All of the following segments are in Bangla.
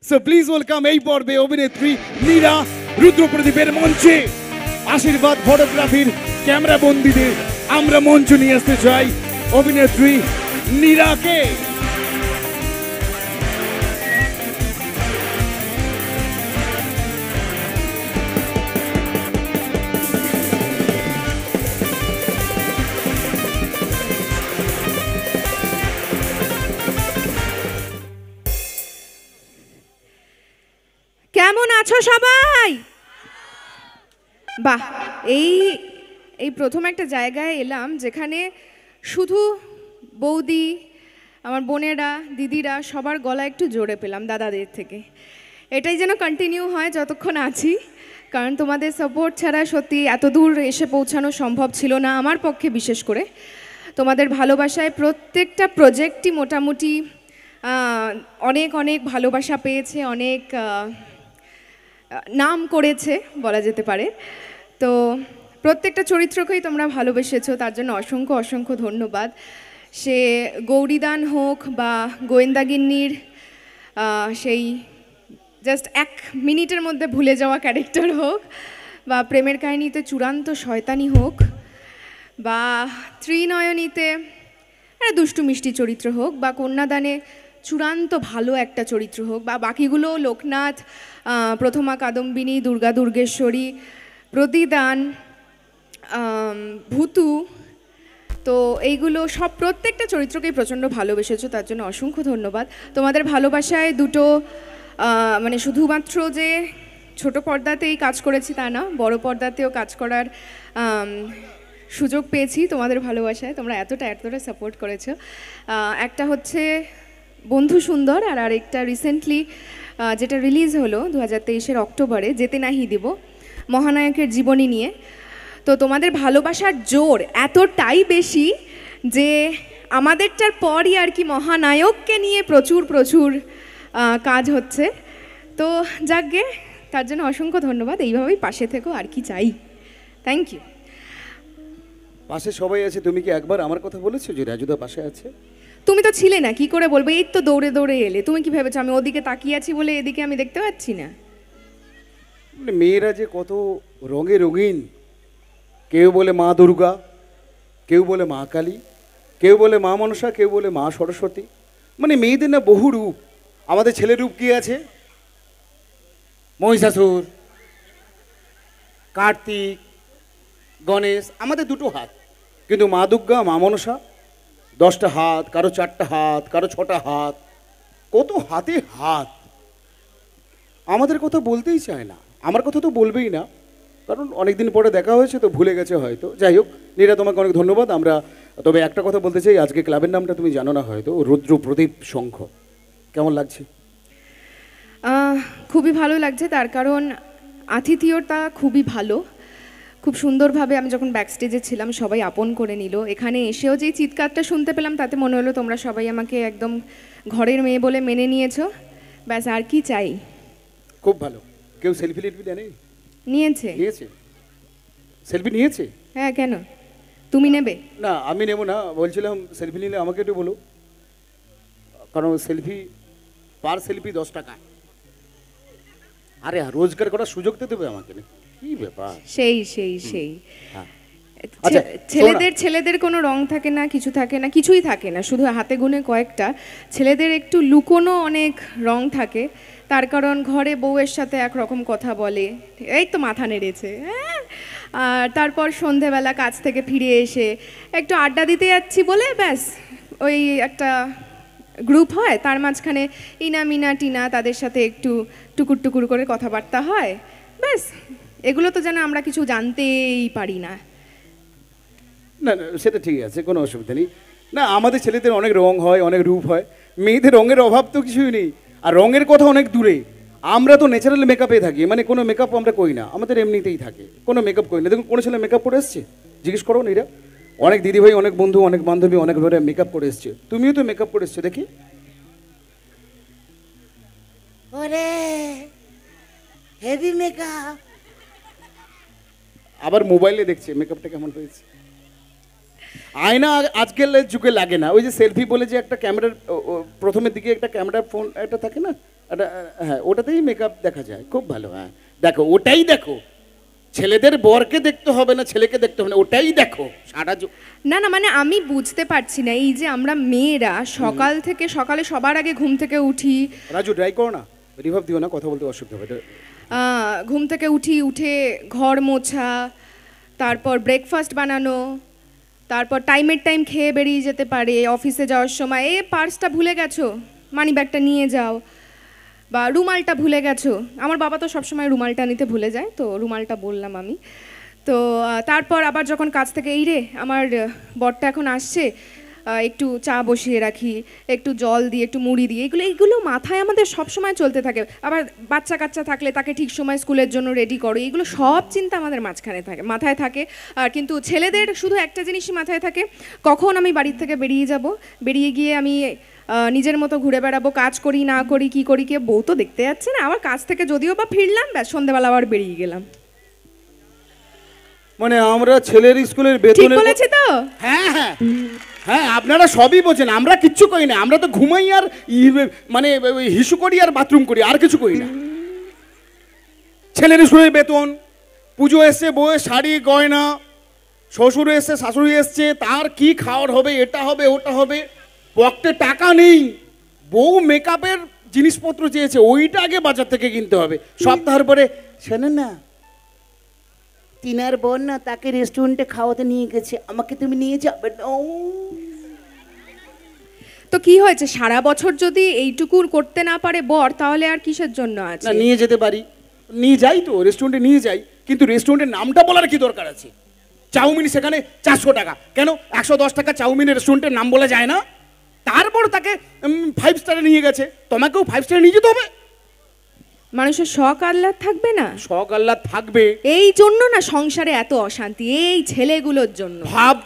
সো প্লিজ ওয়েলকাম এই পর্বে অভিনেত্রী নীরা রুদ্রপ্রদীপের মঞ্চে। আশীর্বাদ ফটোগ্রাফির ক্যামেরা বন্দীদের আমরা মঞ্চ নিয়ে আসতে চাই অভিনেত্রী নীরাকে। কেমন আছো সবাই? বাহ, এই প্রথম একটা জায়গায় এলাম যেখানে শুধু বৌদি, আমার বোনেরা, দিদিরা সবার গলা একটু জোরে পেলাম দাদাদের থেকে। এটাই যেন কন্টিনিউ হয় যতক্ষণ আছি, কারণ তোমাদের সাপোর্ট ছাড়া সত্যি এত দূর এসে পৌঁছানো সম্ভব ছিল না আমার পক্ষে। বিশেষ করে তোমাদের ভালোবাসায় প্রত্যেকটা প্রজেক্টই মোটামুটি অনেক অনেক ভালোবাসা পেয়েছে, অনেক নাম করেছে বলা যেতে পারে। তো প্রত্যেকটা চরিত্রকেই তোমরা ভালোবেসেছো, তার জন্য অসংখ্য অসংখ্য ধন্যবাদ। সে গৌরীদান হোক বা গোয়েন্দাগিন্নির সেই জাস্ট 1 মিনিটের মধ্যে ভুলে যাওয়া ক্যারেক্টার হোক, বা প্রেমের কাহিনীতে চূড়ান্ত শয়তানি হোক, বা ত্রিনয়নীতে একটা দুষ্টু মিষ্টি চরিত্র হোক, বা কন্যাদানে চূড়ান্ত ভালো একটা চরিত্র হোক, বা বাকিগুলো লোকনাথ, প্রথমা কাদম্বিনী, দুর্গা দুর্গেশ্বরী, প্রতিদান, ভূতু, তো এইগুলো সব প্রত্যেকটা চরিত্রকেই প্রচণ্ড ভালোবেসেছো, তার জন্য অসংখ্য ধন্যবাদ। তোমাদের ভালোবাসায় দুটো মানে শুধুমাত্র যে ছোট পর্দাতেই কাজ করেছি তা না, বড় পর্দাতেও কাজ করার সুযোগ পেয়েছি তোমাদের ভালোবাসায়। তোমরা এতটা সাপোর্ট করেছো। একটা হচ্ছে বন্ধু সুন্দর, আর আরেকটা রিসেন্টলি যেটা রিলিজ হলো 2023-এর অক্টোবরে, যেতে নাহি দিব, মহানায়কের জীবনী নিয়ে। তো তোমাদের ভালোবাসার জোর এতটাই বেশি যে আমাদেরটার পরই আর কি মহানায়ককে নিয়ে প্রচুর প্রচুর কাজ হচ্ছে। তো যাকগে, তার জন্য অসংখ্য ধন্যবাদ। এইভাবেই পাশে থেকো, আর কি চাই। Thank you. পাশে সবাই আছে, তুমি কি একবার আমার কথা বলেছো যে রাজুদা পাশে আছে? তুমি তো ছিলে না, কি করে বলবো? এই তো দৌড়ে দৌড়ে এলে। তুমি কি ভেবেছো আমি ওদিকে তাকিয়ে আছি বলে এদিকে আমি দেখতে পাচ্ছি না? মানে মেয়েরা যে কত রঙে রঙিন, কেউ বলে মা দুর্গা, কেউ বলে মা কালী, কেউ বলে মা মনসা, কেউ বলে মা সরস্বতী। মানে মেয়েদের না বহু রূপ। আমাদের ছেলের রূপ কি আছে? মহিষাসুর, কার্তিক, গণেশ, আমাদের 2টো হাত। কিন্তু মা দুর্গা, মা মনসা 10টা হাত, কারো 4টা হাত, কারো 6টা হাত, কত হাতে হাত। আমাদের কথা বলতেই চায় না, আমার কথা তো বলবেই না, কারণ অনেকদিন পরে দেখা হয়েছে তো ভুলে গেছে হয়তো। যাই হোক, নীরা তোমাকে অনেক ধন্যবাদ। আমরা তবে একটা কথা বলতে চাই, আজকে ক্লাবের নামটা তুমি জানো না হয়তো, রুদ্রপ্রদীপ সংঘ। কেমন লাগছে? খুবই ভালো লাগছে, তার কারণ আতিথেয়তা খুবই ভালো। খুব সুন্দরভাবে আমি যখন ব্যাকস্টেজে ছিলাম সবাই আপন করে নিল। এখানে এসেও যে চিৎকারটা শুনতে পেলাম তাতে মনে হলো তোমরা সবাই আমাকে একদম ঘরের মেয়ে বলে মেনে নিয়েছো। ব্যাস, আর কি চাই। খুব ভালো। কেউ সেলফি লিটবি দেয়নি? নিয়েছে। নিয়েছে? সেলফি নিয়েছে? হ্যাঁ, কেন? তুমি নেবে না? আমি নেব না, বলছিলাম সেলফি নিলে আমাকে একটু বলো, কারণ সেলফি পার সেলফি 10 টাকা। আরে রোজগার করার সুযোগ তো দেবে আমাকে, কি ব্যাপার? সেই সেই সেই ছেলেদের কোনো রং থাকে না, কিছু থাকে না, কিছুই থাকে না, শুধু হাতে গুনে কয়েকটা। ছেলেদের একটু লুকোনো অনেক রং থাকে, তার কারণ ঘরে বউয়ের সাথে একরকম কথা বলে, এই তো মাথা নেড়েছে, আর তারপর সন্ধেবেলা কাজ থেকে ফিরে এসে একটু আড্ডা দিতে যাচ্ছি বলে ব্যাস ওই একটা গ্রুপ হয়, তার মাঝখানে ইনা মিনা টিনা তাদের সাথে একটু টুকুর টুকুর করে কথাবার্তা হয়, ব্যাস। এগুলো তো যেন আমরা কিছু জানতেই পারি না। না না, সেটা ঠিক আছে, কোনো অসুবিধা নেই। না, আমাদের ছেলেদের অনেক রং হয়, অনেক রূপ হয়, মেয়েদের রঙের অভাব তো কিছুই নেই। আর রঙের কথা অনেক দূরে, আমরা তো ন্যাচারাল মেকআপে থাকি, মানে কোনো মেকআপ আমরা করি না, আমাদের এমনিতেই থাকে, কোনো মেকআপ করি না। দেখুন, কোনো ছেলে মেকআপ করে এসছে? জিজ্ঞেস করো না। এরা অনেক দিদিভাই, অনেক বন্ধু, অনেক বান্ধবী অনেক ধরে মেকআপ করে এসছে। তুমিও তো মেকআপ করে এসছো, দেখি। ওরে হেভি মেকআপ। আবার মোবাইলে দেখছে মেকআপটা কেমন হয়েছে। আয়না আজকাল যুগে লাগে না। ওই যে সেলফি বলে যে একটা ক্যামেরার প্রথমের দিকে একটা ক্যামেরা ফোন একটা থাকে না, হ্যাঁ ওটাতেই মেকআপ দেখা যায়, খুব ভালো। হ্যাঁ দেখো, ওটাই দেখো, ছেলেদের বরকে দেখতে হবে না, ছেলেকে দেখতে হবে না, ওটাই দেখো সারা না না, মানে আমি বুঝতে পারছি না, এই যে আমরা মেয়েরা সকালে সবার আগে ঘুম থেকে উঠি, রাজু ড্রাই করো না, রিভাব দিও না, কথা বলতে অসুবিধা হবে। ঘুম থেকে উঠে ঘর মোছা, তারপর ব্রেকফাস্ট বানানো, তারপর টাইমের টাইম খেয়ে বেরিয়ে যেতে পারে অফিসে যাওয়ার সময়, পার্সটা ভুলে গেছো, মানি ব্যাগটা নিয়ে যাও, বা রুমালটা ভুলে গেছো। আমার বাবা তো সবসময় রুমালটা নিতে ভুলে যায়, তো রুমালটা বললাম আমি। তো তারপর আবার যখন কাজ থেকে এই রে আমার বরটা এখন আসছে, একটু চা বসিয়ে রাখি, একটু জল দিয়ে, একটু মুড়ি দিয়ে, এইগুলো মাথায় আমাদের সব সময় চলতে থাকে। আবার বাচ্চা কাচ্চা থাকলে তাকে ঠিক সময় স্কুলের জন্য রেডি করো, এইগুলো সব চিন্তা আমাদের মাথায় থাকে। আর কিন্তু ছেলেদের শুধু একটা জিনিসই মাথায় থাকে, কখন আমি বাড়ির থেকে বেরিয়ে যাব, বেরিয়ে গিয়ে আমি নিজের মতো ঘুরে বেড়াবো, কাজ করি না করি, কি করি, কে বউ তো দেখতে যাচ্ছে না, আবার কাজ থেকে যদিও বা ফিরলাম, ব্যাস সন্ধ্যেবেলা আবার বেরিয়ে গেলাম। মানে আমরা ছেলের স্কুলের ঠিক বেতনের বলেছি তো? হ্যাঁ হ্যাঁ হ্যাঁ, আপনারা সবই বোঝেন, আমরা কিচ্ছু করি না, আমরা তো ঘুমাই আর মানে হিসু করি আর বাথরুম করি, আর কিছু করি না। ছেলের স্কুলের বেতন, পুজো এসছে, বউয়ের শাড়ি গয়না, শ্বশুর এসছে, শাশুড়ি এসছে, তার কি খাওয়ার হবে, এটা হবে ওটা হবে, পকেটে টাকা নেই, বউ মেকআপের জিনিসপত্র চেয়েছে, ওইটা আগে বাজার থেকে কিনতে হবে। সপ্তাহের পরে শোনো না, তিনার বোন না তাকে রেস্টুরেন্টে খাওয়াতে নিয়ে গেছে, আমাকে তুমি নিয়ে যাবে না? তো কি হয়েছে, সারা বছর যদি এইটুকু করতে না পারে বর, তাহলে আর কিসের জন্য আছে? না নিয়ে যেতে পারি, নিয়ে যাই তো, রেস্টুরেন্টে নিয়ে যাই, কিন্তু রেস্টুরেন্টের নামটা বলার কি দরকার আছে? চাউমিন সেখানে 400 টাকা, কেন 110 টাকা চাউমিনের রেস্টুরেন্টের নাম বলা যায় না? তারপর তাকে 5 স্টারে নিয়ে গেছে, তোমাকেও 5 স্টারে নিয়ে যেতে হবে। মানুষের শখ আহ্লাদ থাকবে না? শখ আহ্লাদ থাকবে, এই জন্য না সংসারে এত অশান্তি, এই ছেলেগুলোর জন্য। ভাব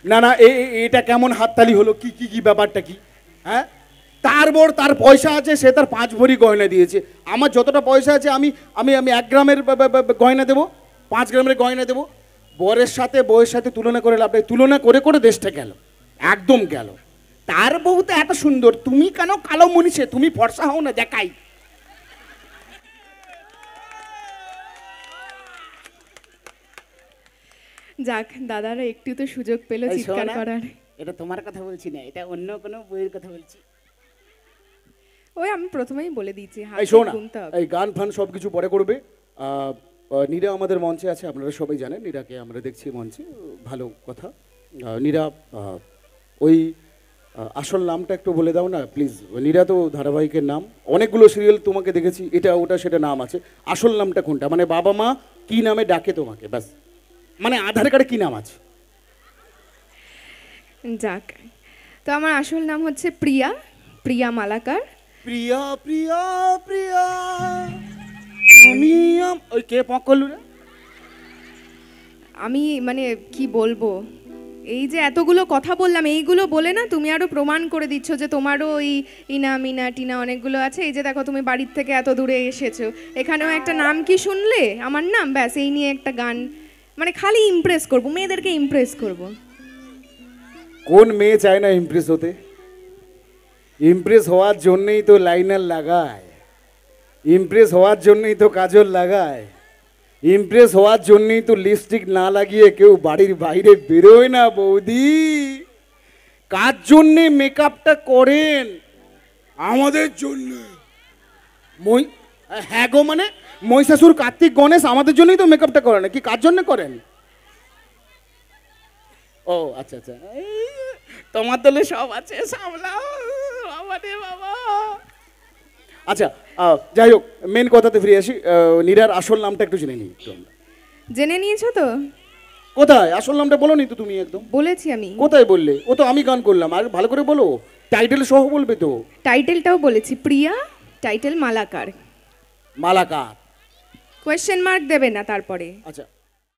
না না, এটা কেমন হাততালি হলো? কি কি কি ব্যাপারটা কি? হ্যাঁ, তার পয়সা আছে, সে তার 5 ভরি গয়না দিয়েছে। আমার যতটা পয়সা আছে আমি আমি আমি 1 গ্রামের গয়না দেবো, 5 গ্রামের গয়না দেবো। বরের সাথে বউয়ের সাথে তুলনা করে লাভ নেই, তুলনা করে করে দেশটা গেল, একদম গেল। তার বউ তো এত সুন্দর, তুমি কেন কালো মনীষে, তুমি ফর্সা হও না, দেখাই। যাক, দাদারা একটু তো সুযোগ পেল এই চিৎকার শোনো না, করার। এটা তোমার কথা বলছি না, এটা অন্য কোনো বইয়ের কথা বলছি। ওই আমি প্রথমেই বলে দিয়েছি, হাত এই শোন না, গুনতে হবে। এই গান ফান সব কিছু পরে করবে। নীরা আমাদের মঞ্চে আছে, আপনারা সবাই জানেন, নীরাকে আমরা দেখছি মঞ্চে, ভালো কথা। নীরা, ওই আসল নামটা একটু বলে দাও না প্লিজ। নীরা তো ধারাবাহিকের নাম, অনেকগুলো সিরিয়াল তোমাকে দেখেছি, এটা ওটা সেটা নাম আছে, আসল নামটা কোনটা? মানে বাবা মা কি নামে ডাকে তোমাকে, ব্যাস, মানে আধার কার্ডে কি নাম আছে? যাক, তো আমার আসল নাম হচ্ছে প্রিয়া মালাকার। প্রিয়া প্রিয়া প্রিয়া, আমি ওই কে পক করলু রে? আমি মানে কি বলবো, এই যে এতগুলো কথা বললাম, এইগুলো বলে না তুমি আরো প্রমাণ করে দিচ্ছ যে তোমারও ওই ইনা মিনা টিনা অনেকগুলো আছে। এই যে দেখো, তুমি বাড়ির থেকে এত দূরে এসেছো, এখানেও একটা নাম কি শুনলে, আমার নাম, ব্যাস এই নিয়ে একটা গান, মানে খালি ইমপ্রেস করব, মেয়েদেরকে ইমপ্রেস করব। কোন মেয়ে চায় না ইমপ্রেস হতে? ইমপ্রেস হওয়ার জন্যই তো লাইনার লাগায়, ইমপ্রেস হওয়ার জন্যই তো কাজল লাগায়, ইমপ্রেস হওয়ার জন্যই তো লিপস্টিক না লাগিয়ে কেউ বাড়ির বাইরে বেরোয় না বৌদি। কার জন্যে মেকআপটা করেন? আমাদের জন্য। হ্যাঁ গো, মানে মহিষাসুর, কার্তিক, গণেশ আমাদের জন্যই তো মেকআপটা করেন, কি কার জন্য করেন? ও আচ্ছা আচ্ছা, তোমার দলে সব আছে, সামলাও আমাদের বাবা। আচ্ছা, যাই হোক, মেন কথাতে ফিরে আসি। নীরার আসল নামটা একটু জেনে নিই একটু আমরা। জেনে নিয়েছো তো? কোথায় আসল নামটা বলো নি তো তুমি একদম? বলেছি আমি। কোথায় বললে? ও তো আমি গান করলাম, আর ভালো করে বলো, টাইটেল সহ বলবে তো। টাইটেলটাও বলেছি, Priya, title Malakar. Malakar, question mark দেবে না তারপরে। আচ্ছা